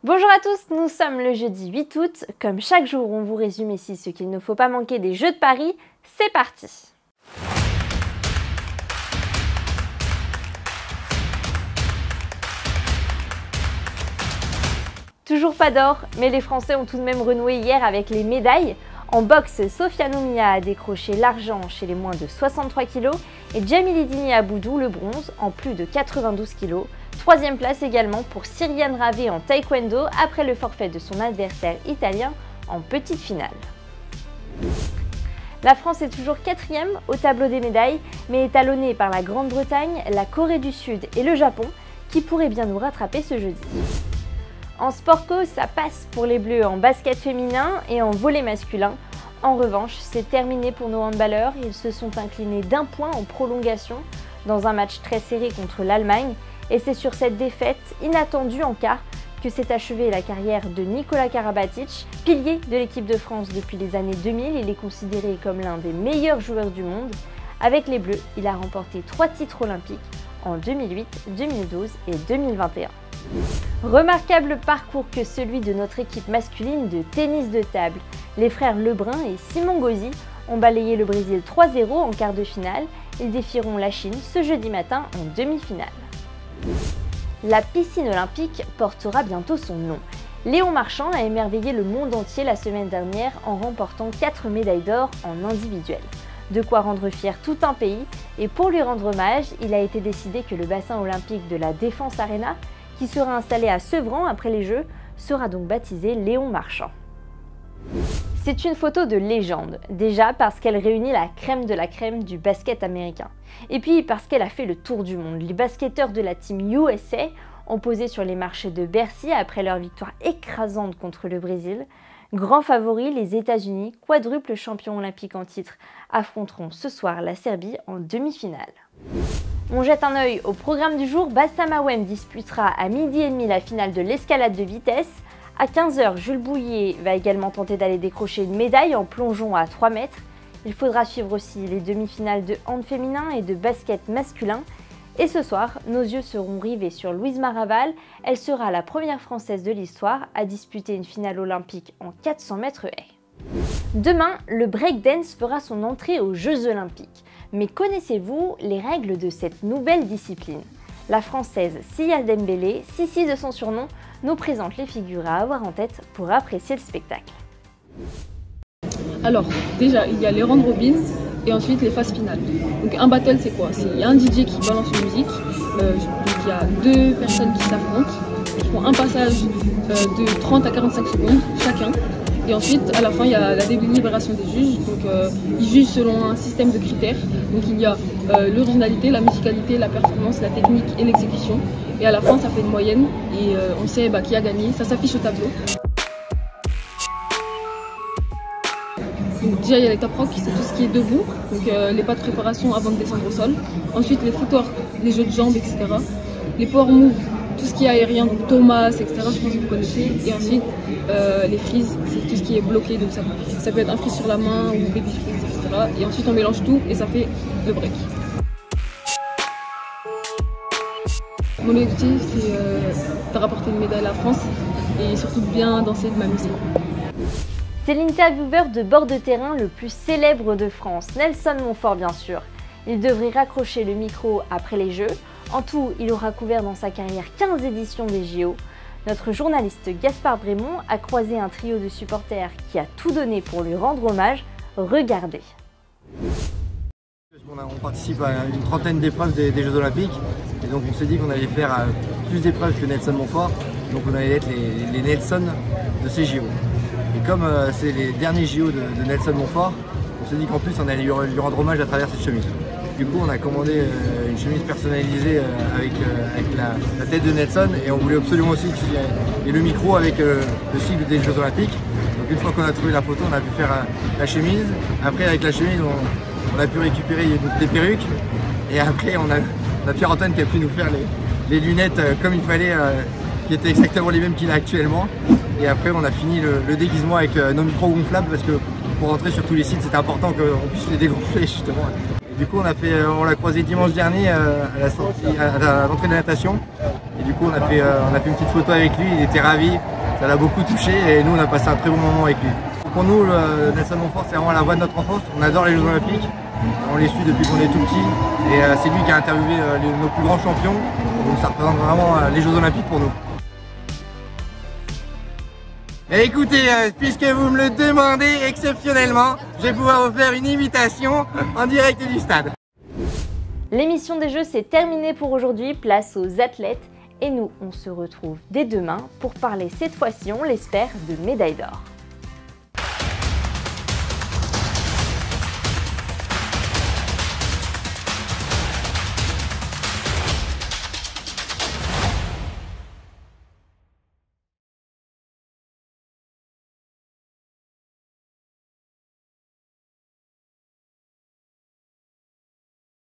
Bonjour à tous, nous sommes le jeudi 8 août. Comme chaque jour, on vous résume ici ce qu'il ne faut pas manquer des Jeux de Paris. C'est parti! Toujours pas d'or, mais les Français ont tout de même renoué hier avec les médailles. En boxe, Sofiane Oumia a décroché l'argent chez les moins de 63 kg et Djamili Dini Aboudou le bronze en plus de 92 kg. Troisième place également pour Cyriane Ravé en taekwondo après le forfait de son adversaire italien en petite finale. La France est toujours quatrième au tableau des médailles, mais est talonnée par la Grande-Bretagne, la Corée du Sud et le Japon qui pourraient bien nous rattraper ce jeudi. En sport co, ça passe pour les Bleus en basket féminin et en volley masculin. En revanche, c'est terminé pour nos handballeurs. Ils se sont inclinés d'1 point en prolongation dans un match très serré contre l'Allemagne. Et c'est sur cette défaite inattendue en quart que s'est achevée la carrière de Nikola Karabatic, pilier de l'équipe de France depuis les années 2000. Il est considéré comme l'un des meilleurs joueurs du monde. Avec les Bleus, il a remporté 3 titres olympiques en 2008, 2012 et 2021. Remarquable parcours que celui de notre équipe masculine de tennis de table. Les frères Lebrun et Simon Gauzy ont balayé le Brésil 3-0 en quart de finale. Ils défieront la Chine ce jeudi matin en demi-finale. La piscine olympique portera bientôt son nom. Léon Marchand a émerveillé le monde entier la semaine dernière en remportant 4 médailles d'or en individuel. De quoi rendre fier tout un pays, et pour lui rendre hommage, il a été décidé que le bassin olympique de la Défense Arena, qui sera installé à Sevran après les Jeux, sera donc baptisé Léon Marchand. C'est une photo de légende, déjà parce qu'elle réunit la crème de la crème du basket américain. Et puis parce qu'elle a fait le tour du monde. Les basketteurs de la team USA ont posé sur les marchés de Bercy après leur victoire écrasante contre le Brésil. Grands favoris, les États-Unis, quadruple champion olympique en titre, affronteront ce soir la Serbie en demi-finale. On jette un œil au programme du jour. Bassam Awem disputera à 12h30 la finale de l'escalade de vitesse. À 15h, Jules Bouillet va également tenter d'aller décrocher une médaille en plongeon à 3 mètres. Il faudra suivre aussi les demi-finales de hand féminin et de basket masculin. Et ce soir, nos yeux seront rivés sur Louise Maraval. Elle sera la première Française de l'histoire à disputer une finale olympique en 400 mètres haies. Demain, le breakdance fera son entrée aux Jeux Olympiques. Mais connaissez-vous les règles de cette nouvelle discipline? La Française Sia Dembélé, Sissi de son surnom, nous présente les figures à avoir en tête pour apprécier le spectacle. Alors, déjà, il y a les round robin et ensuite les phases finales. Donc un battle, c'est quoi? Il y a un DJ qui balance une musique, donc il y a 2 personnes qui s'affrontent, qui font un passage de 30 à 45 secondes chacun. Et ensuite, à la fin, il y a la délibération des juges. Donc, ils jugent selon un système de critères. Donc, il y a l'originalité, la musicalité, la performance, la technique et l'exécution. Et à la fin, ça fait une moyenne et on sait qui a gagné. Ça s'affiche au tableau. Donc, déjà, il y a les top rock, c'est tout ce qui est debout. Donc, les pas de préparation avant de descendre au sol. Ensuite, les footwork, les jeux de jambes, etc. Les power moves, tout ce qui est aérien, donc Thomas, etc. Je pense que vous connaissez. Et ensuite, les freeze, c'est tout ce qui est bloqué. Donc ça peut être un freeze sur la main ou baby freeze, etc. Et ensuite, on mélange tout et ça fait le break. Mon objectif, c'est de rapporter une médaille à la France et surtout de bien danser, de m'amuser. C'est l'intervieweur de bord de terrain le plus célèbre de France, Nelson Montfort bien sûr. Il devrait raccrocher le micro après les Jeux. En tout, il aura couvert dans sa carrière 15 éditions des JO. Notre journaliste Gaspard Brémond a croisé un trio de supporters qui a tout donné pour lui rendre hommage. Regardez. On participe à une trentaine d'épreuves des Jeux Olympiques et donc on s'est dit qu'on allait faire plus d'épreuves que Nelson Montfort, donc on allait être les Nelson de ces JO. Et comme c'est les derniers JO de Nelson Montfort, on s'est dit qu'en plus on allait lui rendre hommage à travers cette chemise. Du coup, on a commandé une chemise personnalisée avec la tête de Nelson et on voulait absolument aussi qu'il y ait le micro avec le sigle des Jeux Olympiques. Donc une fois qu'on a trouvé la photo, on a pu faire la chemise. Après, avec la chemise, on a pu récupérer des perruques et après, on a Pierre-Antoine qui a pu nous faire les lunettes comme il fallait, qui étaient exactement les mêmes qu'il a actuellement. Et après, on a fini le déguisement avec nos micros gonflables parce que pour rentrer sur tous les sites, c'était important qu'on puisse les dégonfler justement. Et du coup, on l'a croisé dimanche dernier à l'entrée de la natation. Et du coup, on a fait une petite photo avec lui, il était ravi, ça l'a beaucoup touché et nous, on a passé un très bon moment avec lui. Pour nous, Nelson Montfort, c'est vraiment la voix de notre enfance. On adore les Jeux Olympiques, on les suit depuis qu'on est tout petit. Et c'est lui qui a interviewé nos plus grands champions. Donc ça représente vraiment les Jeux Olympiques pour nous. Et écoutez, puisque vous me le demandez exceptionnellement, je vais pouvoir vous faire une imitation en direct du stade. L'émission des Jeux s'est terminée pour aujourd'hui, place aux athlètes. Et nous, on se retrouve dès demain pour parler cette fois-ci, on l'espère, de médailles d'or.